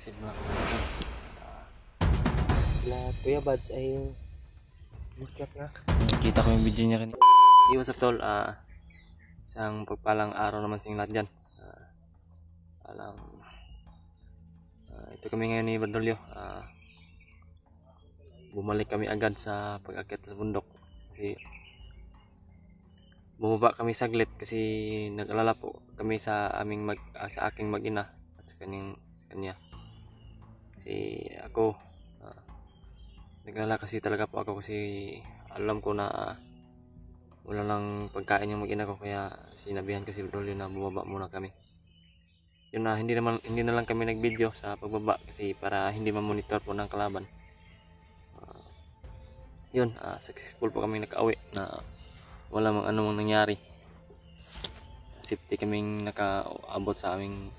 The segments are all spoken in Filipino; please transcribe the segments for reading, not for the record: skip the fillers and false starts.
Proceed mga kapatid. Lahat Kuya Bads ay muskat na. Kita ko yung video niya rin. Hey, what's up tol? Isang pagpalang araw naman sa lahat dyan. Ito kami ngayon ni Bardolyo. Bumalik kami agad sa pag-akyat sa bundok. Kasi bumaba kami saglit kasi nag-alala po kami sa sa aking mag-ina at sa kanya. Kasi ako nag-alala kasi talaga po ako kasi alam ko na wala lang pagkain yung mag-ina ko, kaya sinabihan ko si Bardolyo na bumaba muna kami. Yun na, hindi na lang kami nag-video sa pagbaba kasi para hindi ma-monitor po ng kalaban. Yun, successful po kami naka-uwi na wala mang anumang nangyari. Safety kaming nakaabot sa aming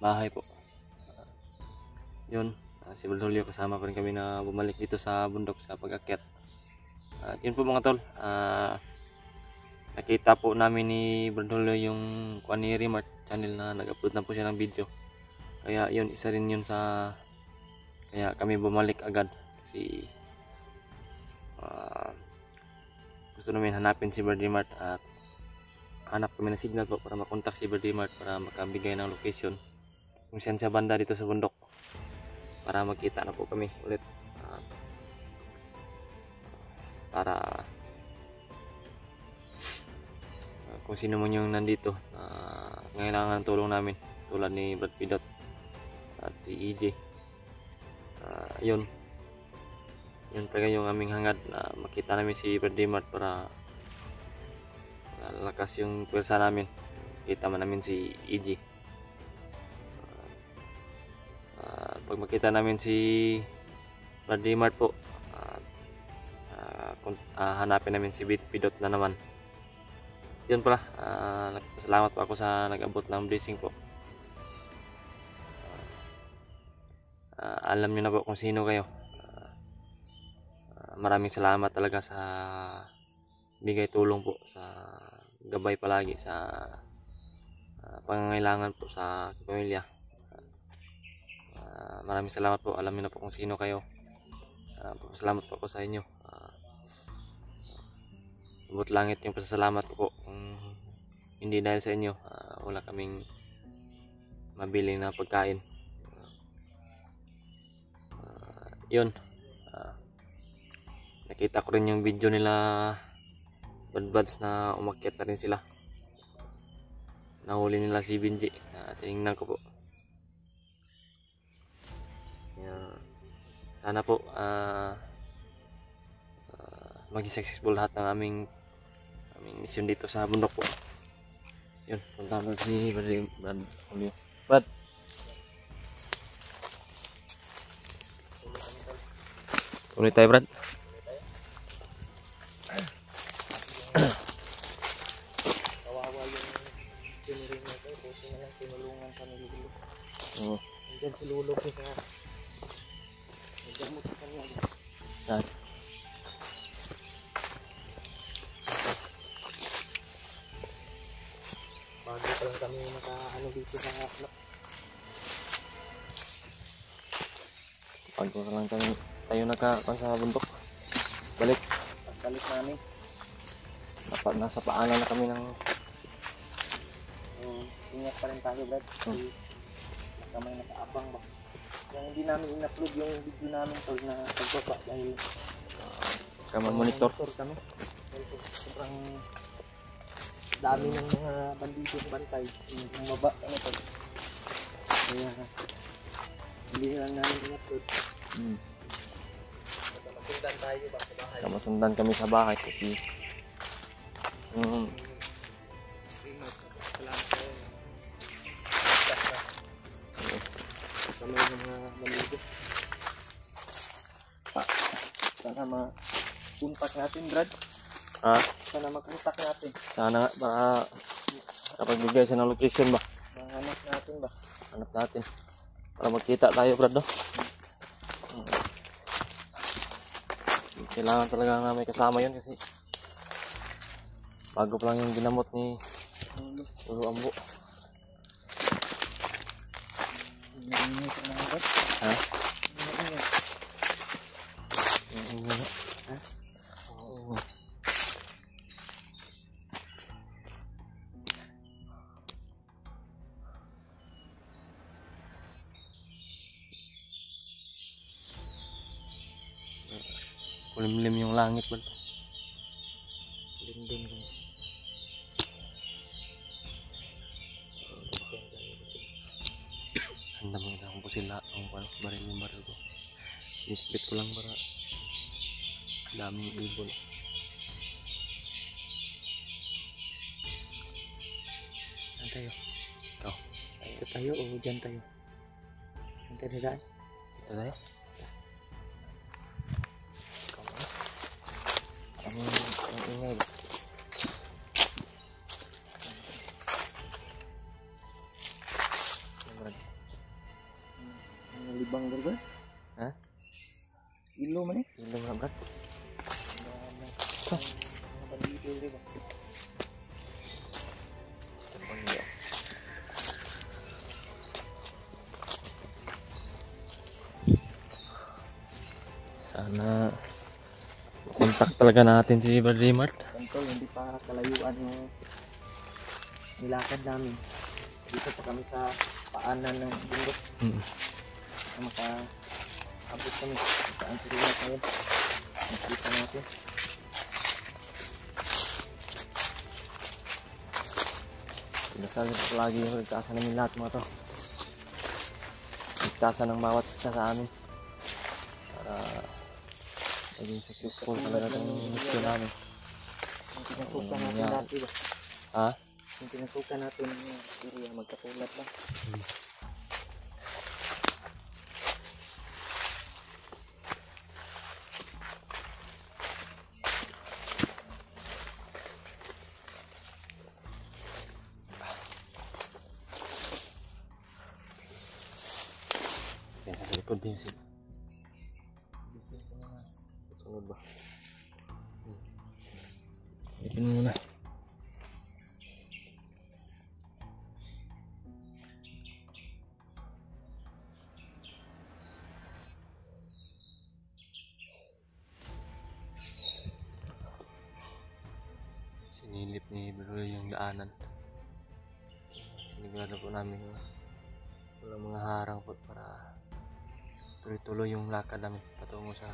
bahay po. Yun, si Bardolyo kasama pa rin kami na bumalik dito sa bundok sa pag-akyat. At yun po mga tol, nakita po namin ni Bardolyo yung ni Remart channel na nag-upload na po siya ng video. Kaya yun, isa rin yun sa kaya kami bumalik agad kasi gusto namin hanapin si Remart at hanap kami ng signal po para makontak si Remart para makabigay ng location kung saan siya banda dito sa bundok para magkita na po kami ulit para kung sino man yung nandito ngailangan ng tulong namin tulad ni Brad Pidot at si EJ. Yun talaga yung aming hangad na makita namin si Remart para lakas yung pwersa namin, kita man namin si EJ. Pag makita namin si Remart po hanapin namin si Pidot na naman. Yun pala, salamat po ako sa nag-abot ng blessing po. Alam niyo na po kung sino kayo. Maraming salamat talaga sa bigay tulong po, sa gabay palagi, sa pangangailangan po sa pamilya. Maraming salamat po, alam niyo na po kung sino kayo. Salamat po ako sa inyo. Abot langit yung pasasalamat ko po. Kung hindi dahil sa inyo, wala kaming mabiling na pagkain. Yun, nakita ko rin yung video nila Badbads na umakyat na rin sila. Nahuli nila si Binji. Tinignan ko po. Sana po maging successful lahat ng aming mission dito sa bundok po. Yun, punta mo si Bardolyo. Brad, ulit tayo Brad. Kawawa yung siniring na ito, buti na lang tinulungan sa nilululo. Nandiyan si Lulo ko sa nagdamot sa kanya. Bago pa lang kami naka dito sa Bago pa lang tayo nakapan sa bundok. Balik namin. Nasa paanan na kami ng Ingat pa rin tayo Brad. Kamay nakaabang ba. Yung hindi namin in-upload yung video namin tol na pagbaba dahil monitor kami. Sobrang dami ng mga bandidong bantay yung baba tol. Kaya hindi lang namin in-upload. Masundan tayo ba sa bahay? Masundan kami sa bahay kasi kami ng mga maligo. Sana ma-contact natin Brad. Sana mag-contact natin. Sana nga para kapagbigay siya ng location ba. Hanap natin ba? Hanap natin para magkita tayo Brad no? Kailangan talaga na may kasama yun kasi bago pa lang yung ginamot ni Ulo Ambo. Nag-iinit sa mga brad. Ha? Nag-iinit. Ha? Oo. Kulimlim yung langit ba? Limlim ko. Handa mo na akong pusila ang baril yung baril ko. Isplit ko lang para daming ibon. Saan tayo? Oh, Dito tayo o dyan tayo? Saan tayo dadaan? ito tayo. Ang ingay. Ang libang garba? Ha? Ilo man eh? Ilo nga brad. Mga bandito rin ba? Sana kontak talaga natin si Brother Mart. Tol, hindi pa kalayuan yung nilakad namin. Dito pa kami sa paanan ng bundok. Makaabot kami. Saan sila tayo? Nakita natin. Dasal ko lagi yung ligtasan namin lahat mga to. Ligtasan ng bawat isa sa amin. Para maging successful talaga itong mission namin. Yung pinasukan natin Yeah. dati ba? Ha? Yung pinasukan natin yung area magkatulad lang. Yan sa likod din siya. Sunod ba? Ipin mo muna. Sinilip ni Bro yung daanan. Sinigurado po namin na walang mga harang po para tuloy-tuloy yung lakad namin patungo sa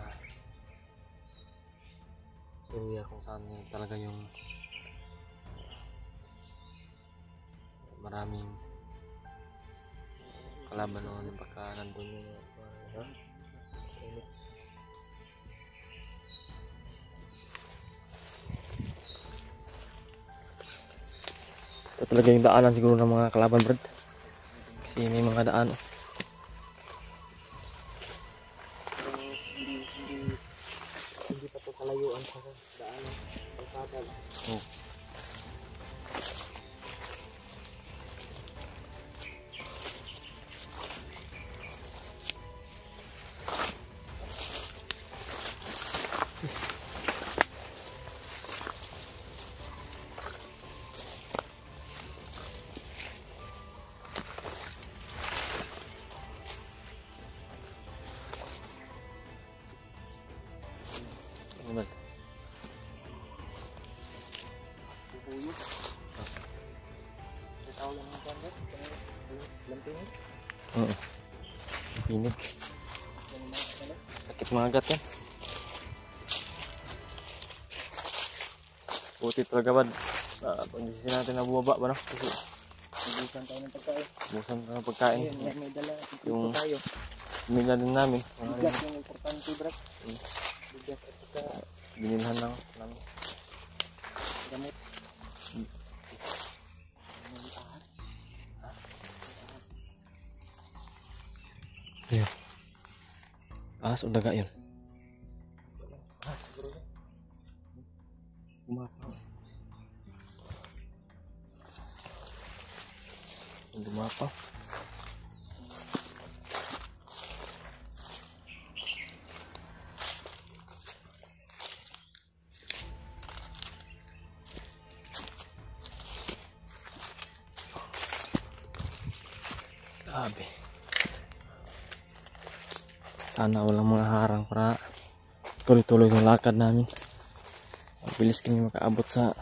area kung saan talaga yung maraming kalaban noon baka nandun yung ito talaga yung daanan siguro ng mga kalaban Brad kasi may mga daan Hindi pa to kalayuan sa daanan. Kalsada lang. oh. Ano ba? Bubuyog. Itaw lang ng kwan, Brad. Lampinis. Oo. Pinig. Yan ang mga kanila. Sakit mga agat yan. Buti talaga ba? Pag-isisi natin na bumaba ba no? Kasi Ubusan tayo ng pagkain. busan na ng pagkain. Ayun, may dala. Yung- Yung tayo. Pamilya din namin. Bigas yung importante, Brad. Hmm. Bigas at saka Binilhan lang namin. gamot. Hmm. May ahas. Ayan. Taas o daga yun? Ah, siguro na. Lumapaw. Lumapaw. Grabe. Sana walang mga harang para tuloy-tuloy yung lakad namin. Mabilis kami makaabot sa...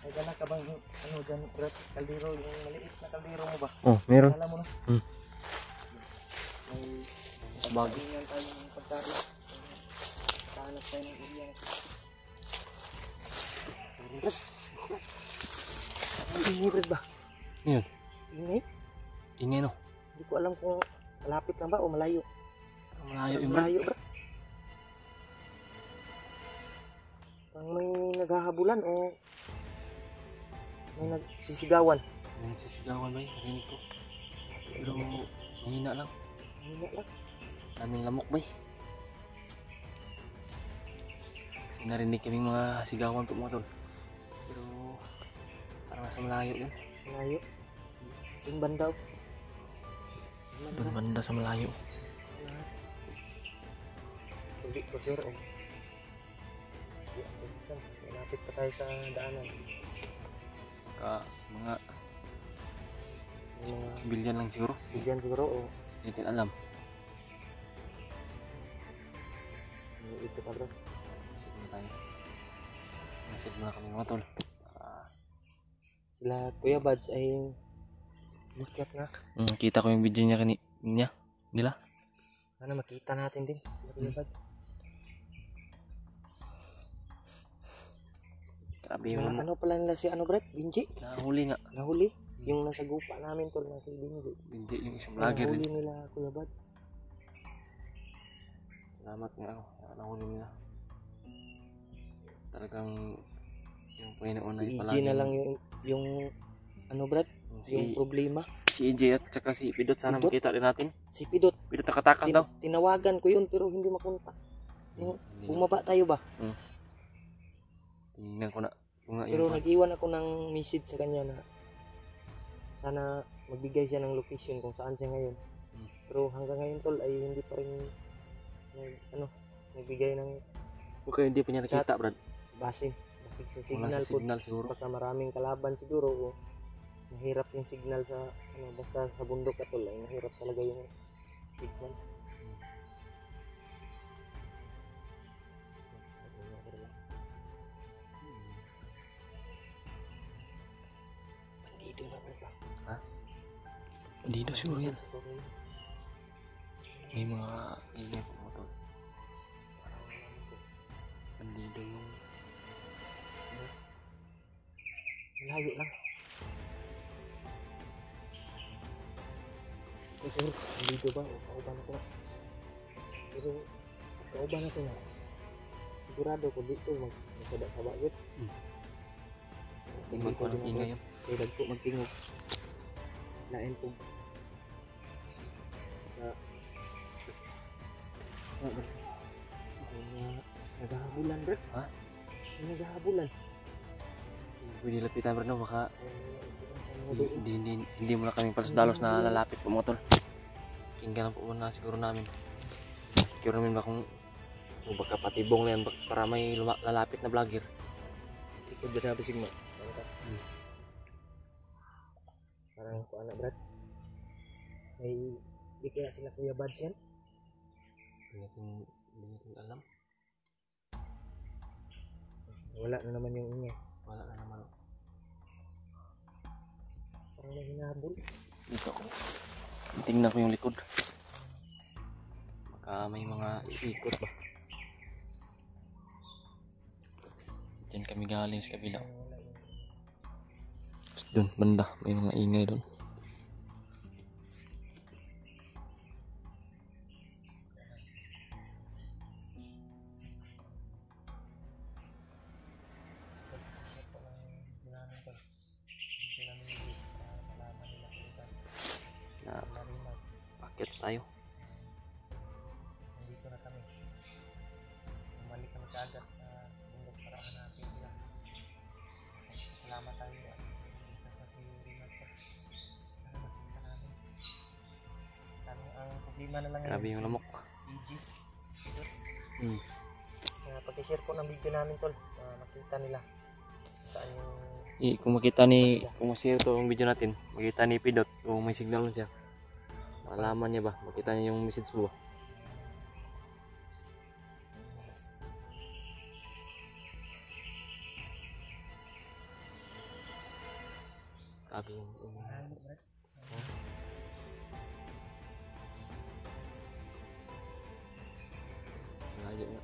Ay, gana ka bang, ano dyan, Brad, kaldero, yung maliit na kaldero mo ba? Oh, meron. Alam mo na. May Bago. yan tayo ng pagkain. Kahanap tayo ng area. Brad. Ang ingay, Brad ba? Yun. Ingay? Ingay no. Hindi ko alam kung malapit lang ba o malayo. Malayo yung Brad. Malayo, Brad. Pang may naghahabulan o may nagsisigawan. May nagsisigawan ba yun? Narinig ko. Pero mahina lang. Mahina lang. Daming lamok ba yun? Narinig kaming mga sigawan po mga tol. Pero parang nasa malayo yun. Malayo. Yung bandaw. Doon banda sa malayo. Hindi ko sure eh. Malapit pa tayo sa daanan. Mga Yung mga sibilyan lang siguro. bigyan siguro o Hindi natin alam. ito pa bro. Masid na tayo. Masid muna kami mga tol. Sila Kuya Buds ay bukyat na. Kita ko yung video niya nila. Sana makita natin din. Sila Kuya Buds. Grabe yung lamok. Ano pala nila si ano Brad? Binji? Nahuli nga. Nahuli. Yung nasa gupa namin tol na si Binji. Hindi yung isang vlogger Nahuli din. nila Kuya Buds. Salamat nga ako. Nahuli nila. Talagang yung Panginoon Si ay EJ palagi. na lang yung ano Brad? Yung Si, problema. si EJ at saka si Pidot. Sana Pidot? makita rin natin. Si Pidot. Pidot nakatakas daw. Tinawagan ko yun pero hindi makontak. Yung Hindi. bumaba tayo ba? Tingnan ko na. Kung nga Pero yung nag-iwan ako ng message sa kanya na sana magbigay siya ng location kung saan siya ngayon. Pero hanggang ngayon tol ay hindi pa rin nagbigay ng okay, hindi pa niya nakita, Brad. basin. Basig sa Wala signal sa po. signal siguro. Baka maraming kalaban siguro o mahirap yung signal sa basta sa bundok ka tol ay mahirap talaga yung signal. Dito na ba? Hindi na sure yan. Sorry. May mga ingay po mo to. Bandido yung... Malayo lang. Pero dito ba? O kauban ako na. Pero kauban ako na. Sigurado ko dito magkada-saba yun. Tingnan ko ng ingay yun. Kaya dagpo magtingog. Lain po. Naghahabulan bro. Ha? Naghahabulan. Pwede lapitan Brad, no? Baka hindi mo na kaming palos-dalos na lalapit po mga tol. Kinggan lang po muna siguro namin. Secure namin ba kung baka patibong na yan para may lalapit na vlogger. Ikot ba sabi sigma? Parang ko anak Brad. May di kaya sila Kuya Buds yan? Hindi natin alam. Wala na naman yung ingay. Wala na naman. Parang may hinahabol. Dito ako. Tingnan ko yung likod. Baka may mga iikot ba. Diyan kami galing sa kabila. Tapos doon banda may mga ingay doon. Na pakit tayo. Nandito na kami. Bumalik kami kaagad sa bundok para hanapin sila. Salamat tayo at dito sa Rimat po. Sana makita namin. Ang problema na lang Grabe yung lamok. EG. Pag-share ko ng video namin tol. Makita nila saan yung Kung makita ni, kung share to yung video natin, makita ni Pidot kung may signal siya. Malaman niya ba, makita niya yung message mo. Grabe yung Malayo, Brad. malayo nga.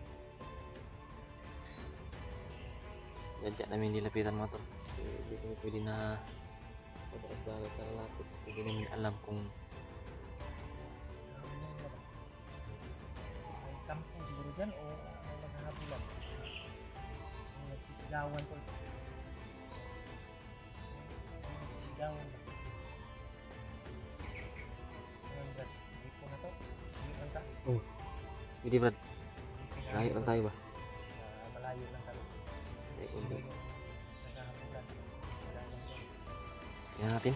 Dadya namin nilapitan mga tol. Hindi kami pwede na pataas-dalat na lapit. Hindi namin alam kung May kampong siguro dyan o naghahabulan. Nagsisigawan ko. Nagsisigawan ba? Ngayon, Brad, hindi ko na to. Hindi lang ka. pwede Brad. Layo lang tayo ba? Malayo lang kami. Layo Hindi lang. yung naghahabulan. Wala lang yun. Tingnan natin.